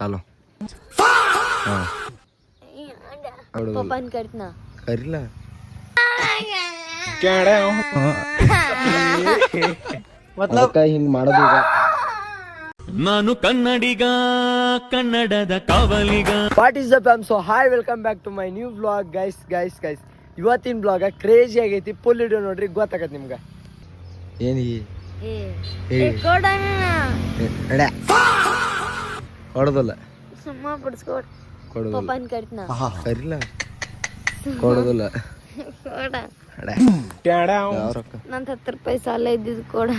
Hello पप्पान करतना करीला मतलब काय ಹಿಂಗ್ ಮಾಡೋದು ಈಗ ನಾನು ಕನ್ನಡಿಗ ಕನ್ನಡದ ಕಾವಲಿಗ. What is the fam? So hi, welcome back to my new vlog. Guys ಇವತ್ತಿನ ಬ್ಲಾಗ ಕ್ರೇಜಿ ಆಗೈತಿ. ಫುಲ್ ವಿಡಿಯೋ ನೋಡ್ರಿ, ಗೊತ್ತಾಗತ್ತೆ ನಿಮ್ಗೆ. ಏನಿ ಹೊಡೆದಲ್ಲ ಸುಮ್ಮ ಬಿಡಿಸ್ಕೊಡ್ ಕೊಡೋದಿಲ್ಲ ಪಪ್ಪಾನ್ ಕರ್तना ಕರಿಲ್ಲ ಕೊಡೋದಿಲ್ಲ ನಂದು 10 ರೂಪಾಯಿ ಸಾಲ ಇದ್ದಿದ್ದು ಕೊಡ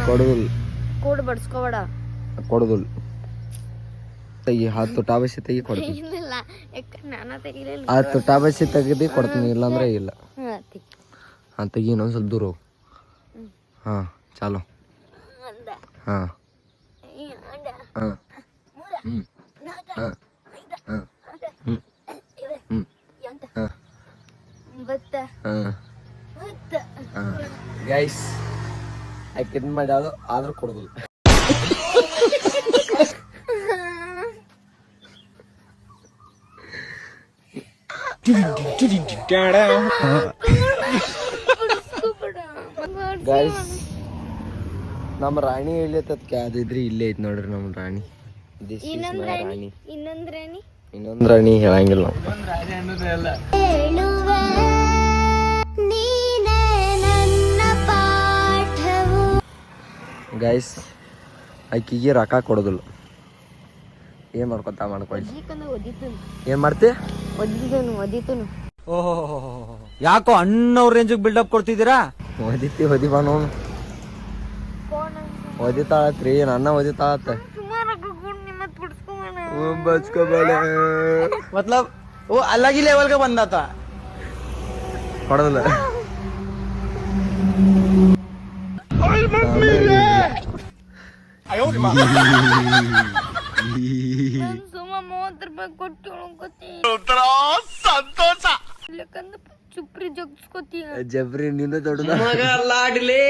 ಕೊಡೋದಿಲ್ಲ ಕೂಡ ಬಡ್ಸ್ಕೋಬೇಡ ಕೊಡೋದಿಲ್ಲ. ತೆಗಿ 10 ಟಾಬಸಿ ತೆಗಿ ಕೊಡ್ತೀನಿ. ಇಲ್ಲ ನಾನ ತೆಗಿಲಿಲ್ಲ. 10 ಟಾಬಸಿ ತೆಗೆದು ಕೊಡ್ತೀನಿ, ಇಲ್ಲಾಂದ್ರೆ ಇಲ್ಲ. ಹಾಂ ತೆಗಿ, ಇನ್ನೊಂದು ಸ್ವಲ್ಪ ದೂರ ಹೋಗು. ಹಾಂ ಚಾಲು. ಹಾಂ ಹಾಂ ಗೈಸ್ ಯಾಕೆ ಮಾಡ್ಯಾಳು ಆದ್ರೂ ಕೊಡೋದಿಲ್ಲ. ಗೈಸ್ ನಮ್ಮ ರಾಣಿ ಹೇಳತ್ತದಕ್ಕೆ ಅದಿದ್ರಿ ಇಲ್ಲೇ ಐತಿ ನೋಡ್ರಿ ನಮ್ಮ ರಾಣಿ. ರಾಣಿ ಇನ್ನೊಂದ್ ರಾಣಿ ಹೇಳಂಗಿಲ್ಲ ಗೈಸ್. ಆಕಿಗೆ ರೊಕ್ಕ ಕೊಡೋದಿಲ್ಲ. ಏನ್ ಮಾಡ್ಕೊಳ್ಲಿ. ಏನ್ ಮಾಡ್ತಿ? ಯಾಕೋ ಅಣ್ಣವ್ರ ರೇಂಜಿಗೆ ಬಿಲ್ಡಪ್ ಕೊಡ್ತಿದ್ದೀರಾ? ಹೊದಿ ಬಾ ನೋಡು. ಹೊದಿತಾಳತ್ರಿ, ನನ್ನ ಹೊದಿತಾಳತ್ತ. ಬಚ್ಕೋಬೇಡ मतलब वो अलग ही लेवल का बंदा था. ಕೊಡೋದಿಲ್ಲ. ಸುಮ್ಮ 30 ರೂಪಾಯಿ ಕೊಟ್ಟು ಚುಪ್ರಿ ಜಗ್ಸ್ಕೊತೀಯ. ಜಬ್ರಿ ನಿನ್ನ ದೊಡ್ಡದ लाडले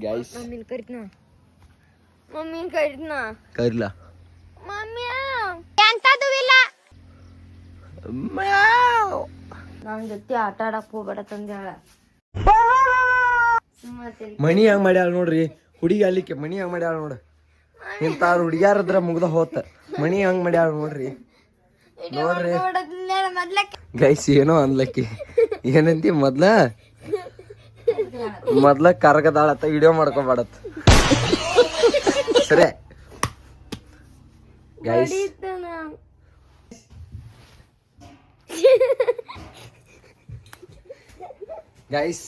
ಗೈಸ್. ಮಮ್ಮಿ ಕರಿದ್ನಾ ಕರಿಲ್ಲ. ಮಮ್ಮಿ ಎಂತದು ಇಲ್ಲ. ನನ್ ಜೊತೆ ಆಟ ಆಡಕ್ ಹೋಗ್ಬೇಡ ತಂದೇಳ. ಮಣಿ ಹಂಗ ಮಾಡ್ಯಾಳ ನೋಡ್ರಿ ಹುಡುಗಿ. ಅಲ್ಲಿಕ್ಕೆ ಮಣಿ ಹಂಗ ಮಾಡ್ಯಾಳ ನೋಡ್ರಿ. ಇಂತಾರು ಹುಡುಗ್ಯಾರದ್ರ ಮುಗ್ದ ಹೋತ. ಮಣಿ ಹಂಗ ಮಾಡ್ಯಾಳ ನೋಡ್ರಿ. ಗೈಸ್ ಏನೋ ಅನ್ಲಕ್ಕಿ. ಏನಂತಿ ಮೊದ್ಲ ಕರಗದಾಳತ್ತ. ವಿಡಿಯೋ ಮಾಡ್ಕೊಬೇಡತ್ತ ಸರಿ ಗೈಸ್. ಗೈಸ್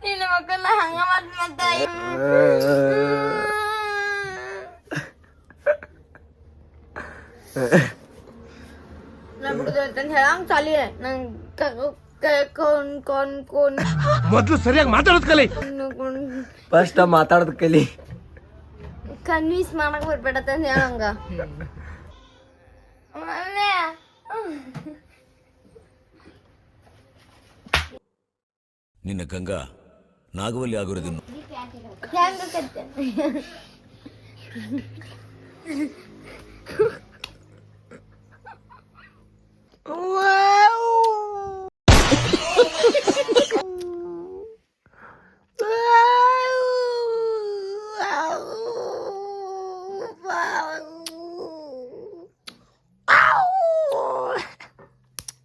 ನಿನ್ನ ಮಕ್ಕಳ ಹಂಗ ಮಾಡ್ತ ಹೇಳಂಗ್ ಚಾಲಿ. ಮೊದ್ಲು ಸರಿಯಾಗಿ ಮಾತಾಡೋದ್ ಕಲಿ. ಫಸ್ಟ್ ಮಾತಾಡೋದ್ ಕಲಿ. ಕನ್ವಿನ್ಸ್ ಮಾಡಕ್ ಬರ್ಬೇಡ ತಂದ ಹೇಳಂಗ. ನಿನ್ನ ಗಂಗಾ ನಾಗವಲ್ಲಿ ಆಗಿರೋದಿನ್ನು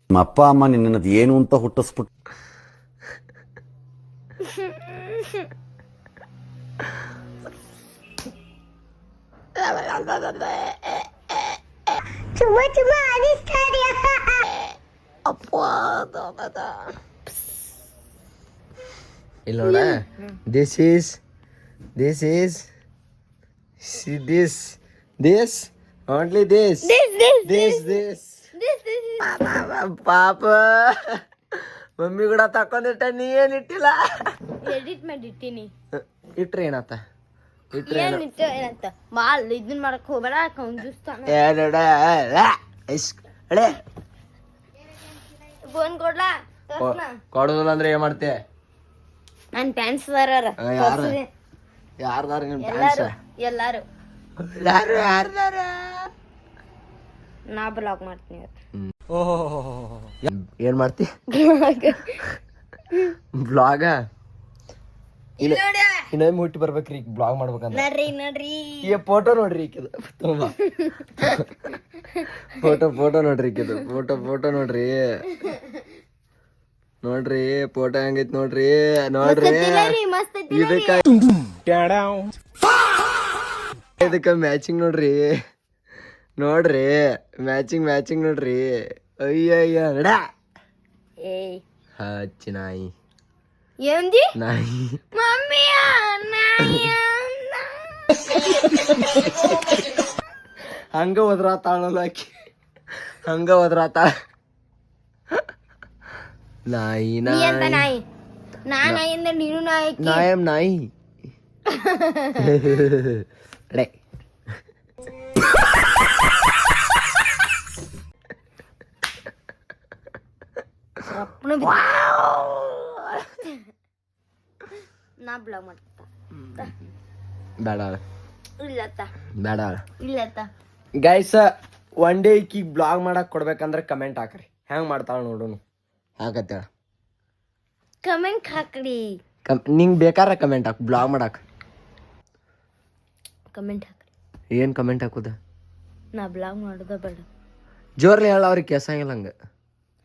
ನಮ್ಮ ಅಪ್ಪ ಅಮ್ಮ ನಿನ್ನದು ಏನು ಅಂತ ಹುಟ್ಟಿಸ್ಬಿಟ್ಟು ಇಲ್ಲ ನೋಡ. This is only this this ಪಾಪ ಮಮ್ಮಿ ಕೂಡ ತಕೊಂಡಿಟ್ಟ ನೀ ಏನ್ ಇಟ್ಟಿಲ್ಲ ಎಡಿಟ್ ಮಾಡಿಟ್ಟಿನಿ ಇಟ್ರೆ ಏನಾತ ಇಟ್ರೆ ಏನಿತ್ತು ಏನಂತ ಮಾಲ್ ಇದನ್ ಮಾಡಕ್ ಹೋಗ್ಬೇಡ ಕಂಜೂಸ್ತಾನ ಫೋನ್ ಕೊಡ್ಲಾ ಕೊಡೋದಿಲ್ಲ ಅಂದ್ರೆ ಏನ್ ಮಾಡ್ತೆ ನನ್ ಪ್ಯಾನ್ಸ್ ಅದಾರ ಯಾರ್ದಾರ ನಿಮ್ ಎಲ್ಲಾರು ಎಲ್ಲಾರು ಯಾರ್ದಾರ ನಾ ಬ್ಲಾಗ್ ಮಾಡ್ತೀನಿ ಏನ್ ಮಾಡ್ತಿ ಬ್ಲಾಗ ಇನ್ನೊಮ್ಮೆ ಹುಟ್ಟಿ ಬರ್ಬೇಕ್ರಿ ಈಗ ಬ್ಲಾಗ್ ಮಾಡ್ಬೇಕಂದ್ರೆ ನಡ್ರಿ ನಡ್ರಿ ಈ ಫೋಟೋ ನೋಡ್ರಿ ಈಕಿದು ತುಂಬಾ ಫೋಟೋ ನೋಡ್ರಿ ಈಕಿದು ಫೋಟೋ ನೋಡ್ರಿ ಫೋಟೋ ಹೆಂಗೈತ್ ನೋಡ್ರಿ ಮಸ್ತ್ ಇದಕ್ಕ ಮ್ಯಾಚಿಂಗ್ ನೋಡ್ರಿ ಮ್ಯಾಚಿಂಗ್ ನೋಡ್ರಿ ಅಯ್ಯಯ್ಯ ನಡ ಏಯ್ ಹಚ್ಚಿ ನಾಯಿ ಏನಂದಿ ನಾಯಿ ಮಮ್ಮಿಯ ಹಂಗ ಒದ್ರಾತಾಳಲ್ಲ ಆಕಿ ಹಂಗ ಒದ್ರಾತಾಳ ನಾಯಿ ನೀ ಅಂತ ನಾಯಿ ನಾಯಿ ಅಂದ್ರೆ ನೀನು ನಾಯಿ ನಾಯಿ ಅಡೆ ನಾ ಬ್ಲಾಗ್ ಮಾಡ್ತಾ ಇಲ್ಲತ್ತ ಗೈಸ್ ಒನ್ ಡೇ ಈಕಿಗೆ ಬ್ಲಾಗ್ ಮಾಡಕ್ ಕೊಡ್ಬೇಕಂದ್ರೆ ಕಮೆಂಟ್ ಹಾಕ್ರಿ ಹೆಂಗ್ ಮಾಡ್ತಾಳ ನೋಡುನು ಹಾಕತ್ತೇಳ ಕಮೆಂಟ್ ಹಾಕ್ರಿ ನಿಂಗ್ ಬೇಕಾರ ಕಮೆಂಟ್ ಹಾಕ್ ಬ್ಲಾಗ್ ಮಾಡಕ್ ಕಮೆಂಟ್ ಹಾಕ್ರಿ ಏನ್ ಕಮೆಂಟ್ ಹಾಕುದ ನಾ ಬ್ಲಾಗ್ ಮಾಡೋದ ಬೇಡ ಜೋರ್ಲಿ ಹೇಳ ಅವ್ರಿಗೆ ಕೆಸಂಗಿಲ್ಲ ಹಂಗ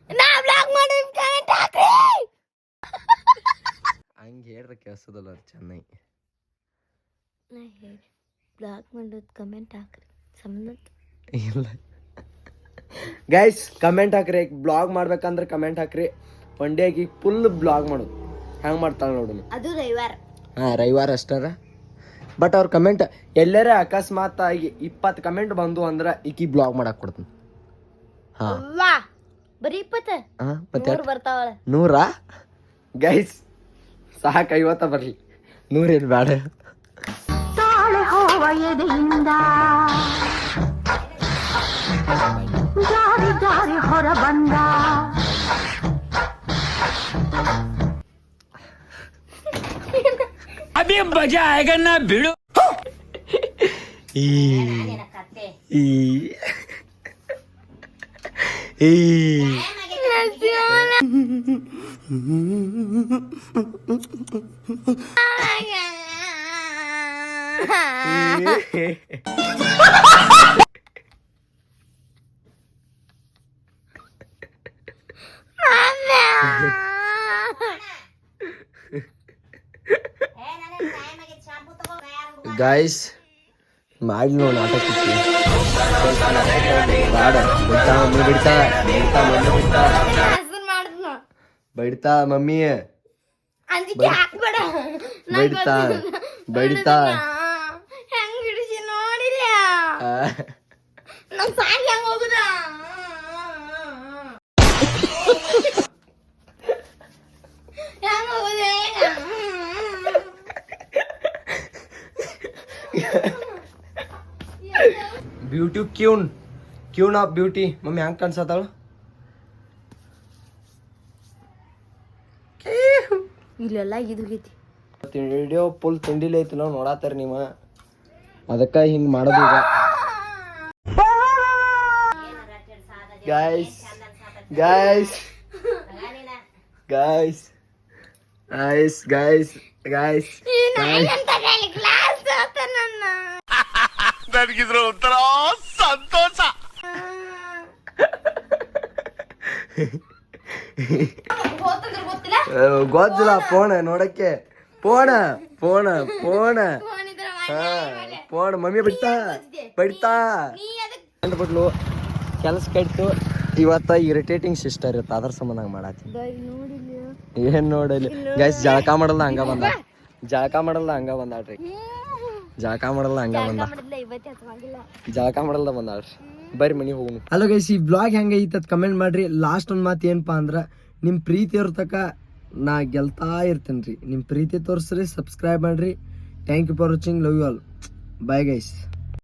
ನಾ ಬ್ಲಾಗ್ ಮಾಡೋದ್ ಕಮೆಂಟ್ ಹಾಕ್ರಿ ಹಂಗ ಹೇಳ್ರ ಕೆಲ್ಸದಲ್ಲ ಅವ್ರು ಚೆನ್ನಾಗಿ ನಾ ಹೇಳಿ ಬ್ಲಾಗ್ ಮಾಡೋದ್ ಕಮೆಂಟ್ ಹಾಕ್ರಿ ಸಂಬಂಧ ಇಲ್ಲ ಗೈಸ್ ಕಮೆಂಟ್ ಹಾಕ್ರಿ ಬ್ಲಾಗ್ ಮಾಡ್ಬೇಕಂದ್ರೆ ಕಮೆಂಟ್ ಹಾಕ್ರಿ ಒನ್ ಡೇಗೆ ಫುಲ್ ಬ್ಲಾಗ್ ಮಾಡೋದು ಹೆಂಗ್ ಮಾಡ್ತಾಳೆ ನೋಡೋಣ ಅದು ರವಿವಾರ ರವಿವಾರ ಅಷ್ಟಾರ ಬಟ್ ಅವ್ರ ಕಮೆಂಟ್ ಎಲ್ಲರ ಅಕಸ್ಮಾತ್ ಆಗಿ 20 ಕಮೆಂಟ್ ಬಂದು ಅಂದ್ರೆ ಈಕಿ ಬ್ಲಾಗ್ ಮಾಡಕ್ ಕೊಡ್ತೀನಿ ವಾ ಬರೀ 20 ಮತ್ತೆ 100 ಬರ್ತಾವಳ 100 ಗೈಸ್ ಸಾಕು 50 ಬರ್ಲಿ 100 ಏನು ಬೇಡ ಹೊರ ಬಂದ ಅಭಿ ಮಜಾ ಆएगा ना भिड़ो ಗಾಯ್ಸ್ ಮಾಡಿ ನೋಡಿ ನಾಟಕ ಬೈಡ್ತಾ ಮಮ್ಮಿ ಬೈಡ್ತಾ ಹೆಂಗ್ ಹಿಡಿಸಿ ನೋಡಿಲ್ಲ ನಮ್ ಸಾಂಗ್ ಹೆಂಗ್ ಹೋಗುದ ಹೆಂಗ್ ಹೋಗುದ ಬ್ಯೂಟಿ ಕ್ಯೂನ್ ಆಫ್ ಬ್ಯೂಟಿ ಮಮ್ಮಿ ಹೆಂಗ್ ಕಾಣಿಸತ್ತಾಳು ಇಲ್ಲೆಲ್ಲ ಇದುಗೈತಿ ವಿಡಿಯೋ ಫುಲ್ ತಿಂಡಿಲಿ ಐತಿ ನಾವು ನೋಡತ್ತಾರ ನೀವ ಅದಕ್ಕ ಹಿಂಗ್ ಮಾಡೋದು ಈಗ guys guys guys guys guys guys ನನಗಿದ್ರ ಒಂಥರ ಸಂತೋಷ ಗೊತ್ತಿಲ್ಲ ಫೋನ್ ನೋಡಕ್ಕೆ ಫೋನ್ ಮಮ್ಮಿ ಬಿಡ್ತಾ ಬಿಟ್ಲು ಕೆಲಸ ಕಟ್ತು ಇವತ್ತ ಇರಿಟೇಟಿಂಗ್ ಸಿಸ್ಟರ್ ಇರುತ್ತೆ ಅದ್ರ ಸಂಬಂಧ ಮಾಡಾತಿ ಏನ್ ನೋಡಲಿ ಗೈಸ್ ಜಳಕ ಮಾಡಲ್ಲ ಹಂಗ ಬಂದಾಳ್ರಿ ಜಳಕ ಮಾಡಲ್ಲ ಹಂಗ ಬಂದ ಮಾಡಿದ್ಲ ಇವತ್ತೇ ಹಚ್ಕೊಂಡಿಲ್ಲ. ಜಳಕ ಮಾಡಲ್ದ ಬಂದಾಳ್ರಿ ಬರ್ರಿ ಮನಿ ಹೋಗುನು. ಹಲೋ ಗೈಸ್, ಈ ಬ್ಲಾಗ್ ಹೆಂಗೈತೆ ಅದ್ ಕಮೆಂಟ್ ಮಾಡ್ರಿ. ಲಾಸ್ಟ್ ಒಂದ್ ಮಾತು ಏನಪ್ಪಾ ಅಂದ್ರ, ನಿಮ್ ಪ್ರೀತಿ ಇರ್ತಕ ನಾ ಗೆಲ್ತಾ ಇರ್ತೇನ್ರಿ. ನಿಮ್ ಪ್ರೀತಿ ತೋರಿಸ್ರಿ, ಸಬ್ಸ್ಕ್ರೈಬ್ ಮಾಡ್ರಿ. Thank you for watching. Love you all. Bye guys.